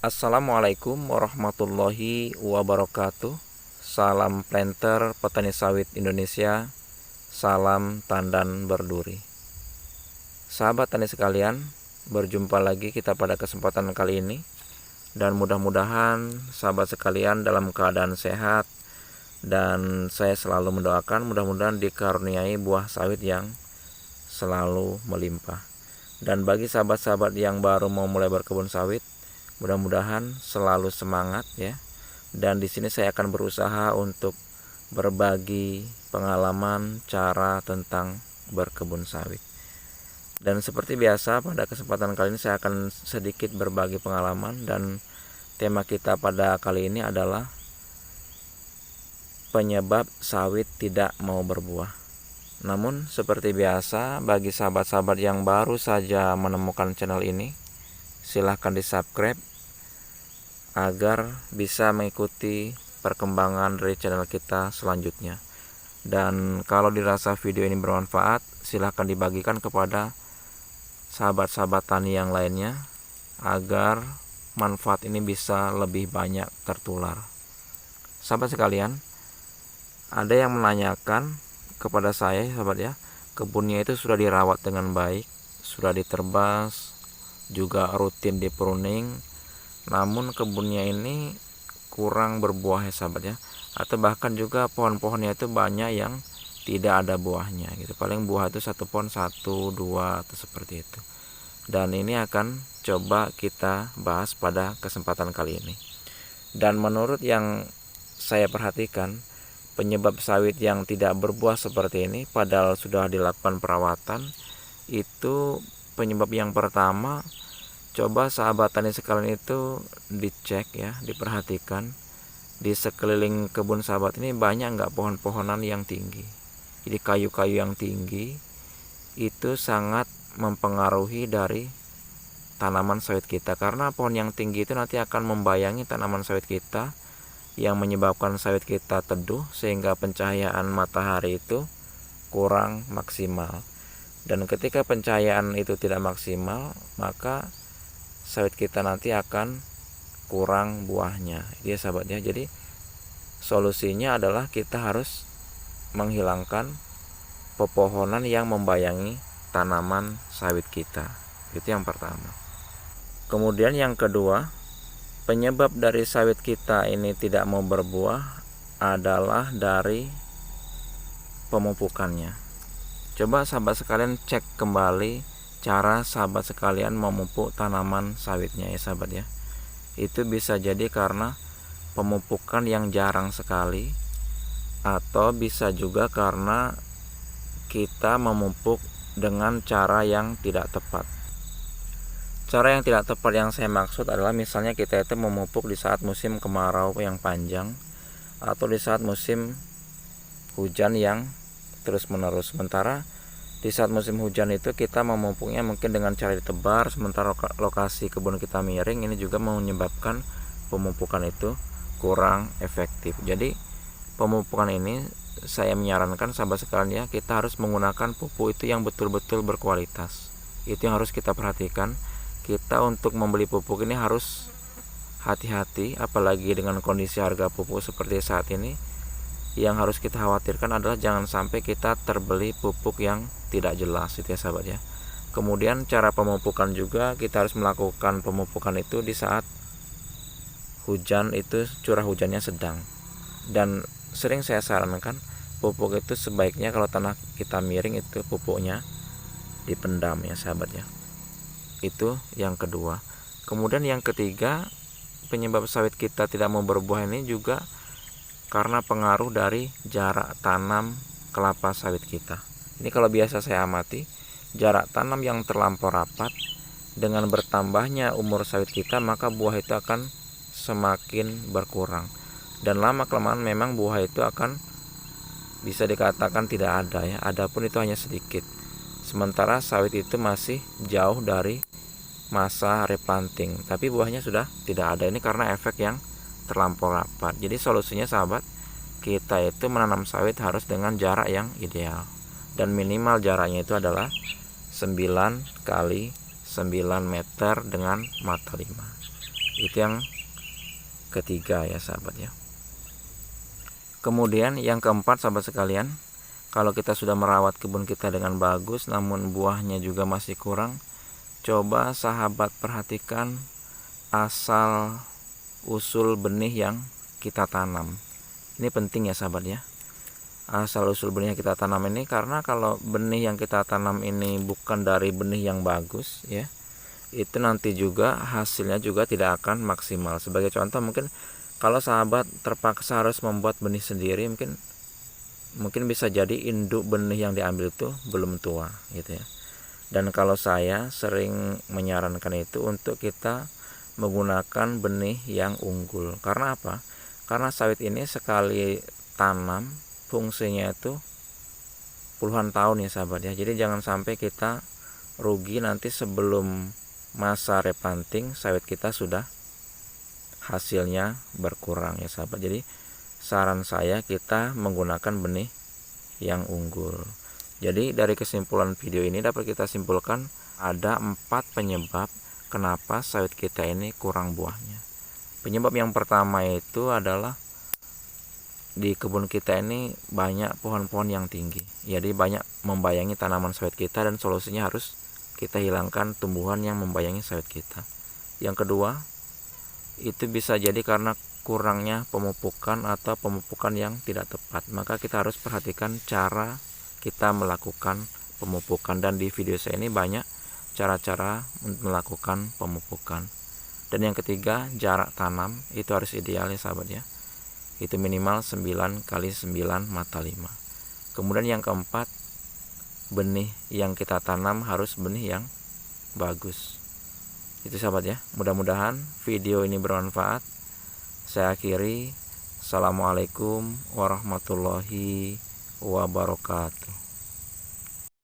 Assalamualaikum warahmatullahi wabarakatuh. Salam planter petani sawit Indonesia. Salam tandan berduri. Sahabat tani sekalian, berjumpa lagi kita pada kesempatan kali ini. Dan mudah-mudahan sahabat sekalian dalam keadaan sehat. Dan saya selalu mendoakan mudah-mudahan dikaruniai buah sawit yang selalu melimpah. Dan bagi sahabat-sahabat yang baru mau mulai berkebun sawit, mudah-mudahan selalu semangat ya. Dan di sini saya akan berusaha untuk berbagi pengalaman cara tentang berkebun sawit. Dan seperti biasa pada kesempatan kali ini saya akan sedikit berbagi pengalaman, dan tema kita pada kali ini adalah penyebab sawit tidak mau berbuah. Namun seperti biasa, bagi sahabat-sahabat yang baru saja menemukan channel ini, silahkan di subscribe agar bisa mengikuti perkembangan dari channel kita selanjutnya. Dan kalau dirasa video ini bermanfaat, silahkan dibagikan kepada sahabat-sahabat tani yang lainnya agar manfaat ini bisa lebih banyak tertular. Sahabat sekalian, ada yang menanyakan kepada saya, sahabat ya, kebunnya itu sudah dirawat dengan baik, sudah diterbas, juga rutin di pruning, namun kebunnya ini kurang berbuah ya sahabat ya, atau bahkan juga pohon-pohonnya itu banyak yang tidak ada buahnya gitu. Paling buah itu satu pohon 1, 2 atau seperti itu. Dan ini akan coba kita bahas pada kesempatan kali ini. Dan menurut yang saya perhatikan, penyebab sawit yang tidak berbuah seperti ini padahal sudah dilakukan perawatan, itu penyebab yang pertama, coba sahabat tani sekalian itu dicek ya, diperhatikan di sekeliling kebun sahabat ini banyak nggak pohon-pohonan yang tinggi. Jadi kayu-kayu yang tinggi itu sangat mempengaruhi dari tanaman sawit kita, karena pohon yang tinggi itu nanti akan membayangi tanaman sawit kita, yang menyebabkan sawit kita teduh sehingga pencahayaan matahari itu kurang maksimal. Dan ketika pencahayaan itu tidak maksimal, maka sawit kita nanti akan kurang buahnya ya sahabat ya. Jadi solusinya adalah kita harus menghilangkan pepohonan yang membayangi tanaman sawit kita. Itu yang pertama. Kemudian yang kedua, penyebab dari sawit kita ini tidak mau berbuah adalah dari pemupukannya. Coba sahabat sekalian cek kembali cara sahabat sekalian memupuk tanaman sawitnya ya sahabat ya. Itu bisa jadi karena pemupukan yang jarang sekali, atau bisa juga karena kita memupuk dengan cara yang tidak tepat. Cara yang tidak tepat yang saya maksud adalah misalnya kita itu memupuk di saat musim kemarau yang panjang, atau di saat musim hujan yang terus-menerus. Sementara di saat musim hujan itu kita memupuknya mungkin dengan cara ditebar, sementara lokasi kebun kita miring, ini juga menyebabkan pemupukan itu kurang efektif. Jadi pemupukan ini saya menyarankan sahabat sekalian ya, kita harus menggunakan pupuk itu yang betul-betul berkualitas. Itu yang harus kita perhatikan. Kita untuk membeli pupuk ini harus hati-hati, apalagi dengan kondisi harga pupuk seperti saat ini. Yang harus kita khawatirkan adalah jangan sampai kita terbeli pupuk yang tidak jelas itu ya sahabat ya. Kemudian cara pemupukan juga, kita harus melakukan pemupukan itu di saat hujan itu curah hujannya sedang. Dan sering saya sarankan pupuk itu sebaiknya kalau tanah kita miring itu pupuknya dipendam ya sahabat ya. Itu yang kedua. Kemudian yang ketiga, penyebab sawit kita tidak mau berbuah ini juga karena pengaruh dari jarak tanam kelapa sawit kita. Ini kalau biasa saya amati, jarak tanam yang terlampau rapat, dengan bertambahnya umur sawit kita, maka buah itu akan semakin berkurang. Dan lama kelamaan memang buah itu akan bisa dikatakan tidak ada ya, adapun itu hanya sedikit. Sementara sawit itu masih jauh dari masa replanting, tapi buahnya sudah tidak ada. Ini karena efek yang terlampau rapat. Jadi solusinya sahabat, kita itu menanam sawit harus dengan jarak yang ideal, dan minimal jaraknya itu adalah 9 kali 9 meter dengan mata 5. Itu yang ketiga ya sahabat ya. Kemudian yang keempat sahabat sekalian, kalau kita sudah merawat kebun kita dengan bagus namun buahnya juga masih kurang, coba sahabat perhatikan asal usul benih yang kita tanam. Ini penting ya sahabat ya, asal usul benih yang kita tanam ini, karena kalau benih yang kita tanam ini bukan dari benih yang bagus ya, itu nanti juga hasilnya juga tidak akan maksimal. Sebagai contoh, mungkin kalau sahabat terpaksa harus membuat benih sendiri, mungkin bisa jadi induk benih yang diambil itu belum tua gitu ya. Dan kalau saya sering menyarankan itu untuk kita menggunakan benih yang unggul. Karena apa? Karena sawit ini sekali tanam fungsinya itu puluhan tahun ya sahabat ya. Jadi jangan sampai kita rugi nanti sebelum masa replanting sawit kita sudah hasilnya berkurang ya sahabat. Jadi saran saya kita menggunakan benih yang unggul. Jadi dari kesimpulan video ini dapat kita simpulkan ada 4 penyebab kenapa sawit kita ini kurang buahnya. Penyebab yang pertama itu adalah di kebun kita ini banyak pohon-pohon yang tinggi. Jadi banyak membayangi tanaman sawit kita, dan solusinya harus kita hilangkan tumbuhan yang membayangi sawit kita. Yang kedua, itu bisa jadi karena kurangnya pemupukan atau pemupukan yang tidak tepat. Maka kita harus perhatikan cara kita melakukan pemupukan, dan di video saya ini banyak cara-cara untuk melakukan pemupukan. Dan yang ketiga, jarak tanam itu harus ideal ya sahabat ya, itu minimal 9 kali 9 mata 5. Kemudian yang keempat, benih yang kita tanam harus benih yang bagus. Itu sahabat ya, mudah-mudahan video ini bermanfaat. Saya akhiri, assalamualaikum warahmatullahi wabarakatuh.